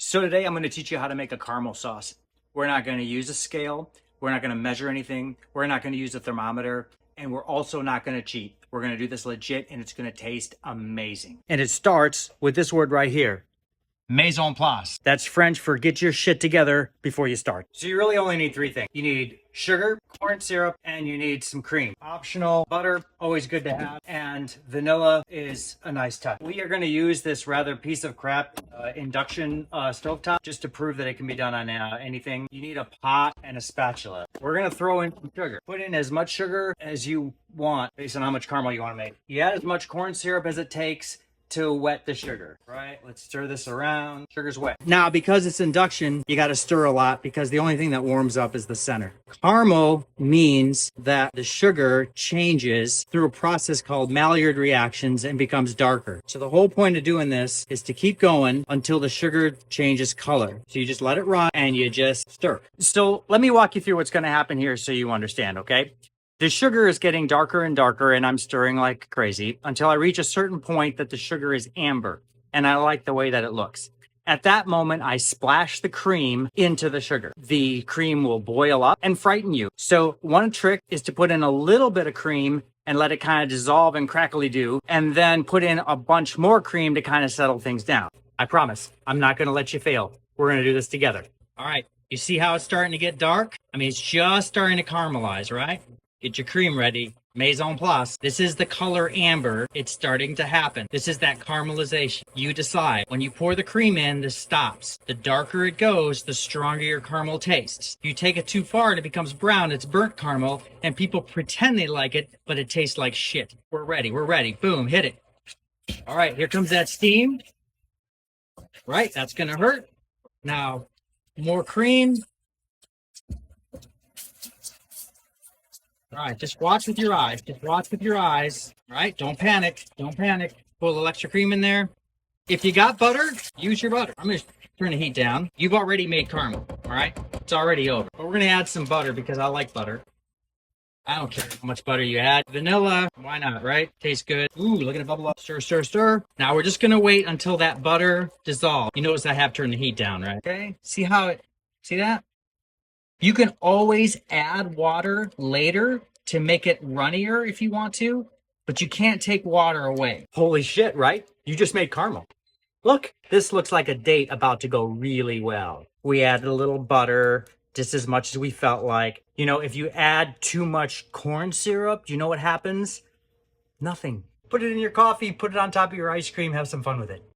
So today I'm going to teach you how to make a caramel sauce. We're not going to use a scale. We're not going to measure anything. We're not going to use a thermometer. And we're also not going to cheat. We're going to do this legit and it's going to taste amazing. And it starts with this word right here. Mise en place. That's French for get your shit together before you start. So you really only need three things. You need sugar, corn syrup, and you need some cream. Optional, butter, always good to have, and vanilla is a nice touch. We are going to use this rather piece of crap induction stovetop just to prove that it can be done on anything. You need a pot and a spatula. We're going to throw in some sugar. Put in as much sugar as you want based on how much caramel you want to make. You add as much corn syrup as it takes to wet the sugar, right? Let's stir this around. Sugar's wet. Now, because it's induction, you got to stir a lot because the only thing that warms up is the center. Caramel means that the sugar changes through a process called Maillard reactions and becomes darker. So the whole point of doing this is to keep going until the sugar changes color. So you just let it run and you just stir. So let me walk you through what's going to happen here so you understand, okay? The sugar is getting darker and darker, and I'm stirring like crazy until I reach a certain point that the sugar is amber, and I like the way that it looks. At that moment, I splash the cream into the sugar. The cream will boil up and frighten you. So one trick is to put in a little bit of cream and let it kind of dissolve and crackly do, and then put in a bunch more cream to kind of settle things down. I promise, I'm not going to let you fail. We're going to do this together. All right, you see how it's starting to get dark? I mean, it's just starting to caramelize, right? Get your cream ready. Mise en place. This is the color amber. It's starting to happen. This is that caramelization. You decide. When you pour the cream in, this stops. The darker it goes, the stronger your caramel tastes. If you take it too far and it becomes brown, it's burnt caramel, and people pretend they like it, but it tastes like shit. We're ready. We're ready. Boom, hit it. All right, here comes that steam. Right, that's gonna hurt. Now, more cream. All right, just watch with your eyes. Just watch with your eyes. All right, don't panic. Don't panic. Put a little extra cream in there. If you got butter, use your butter. I'm going to turn the heat down. You've already made caramel, all right? It's already over. But we're going to add some butter because I like butter. I don't care how much butter you add. Vanilla, why not, right? Tastes good. Ooh, look at it bubble up. Stir, stir, stir. Now we're just going to wait until that butter dissolves. You notice I have turned the heat down, right? Okay, see that? You can always add water later to make it runnier if you want to, but you can't take water away. Holy shit, right? You just made caramel. Look, this looks like a date about to go really well. We added a little butter, just as much as we felt like. You know, if you add too much corn syrup, you know what happens? Nothing. Put it in your coffee, put it on top of your ice cream, have some fun with it.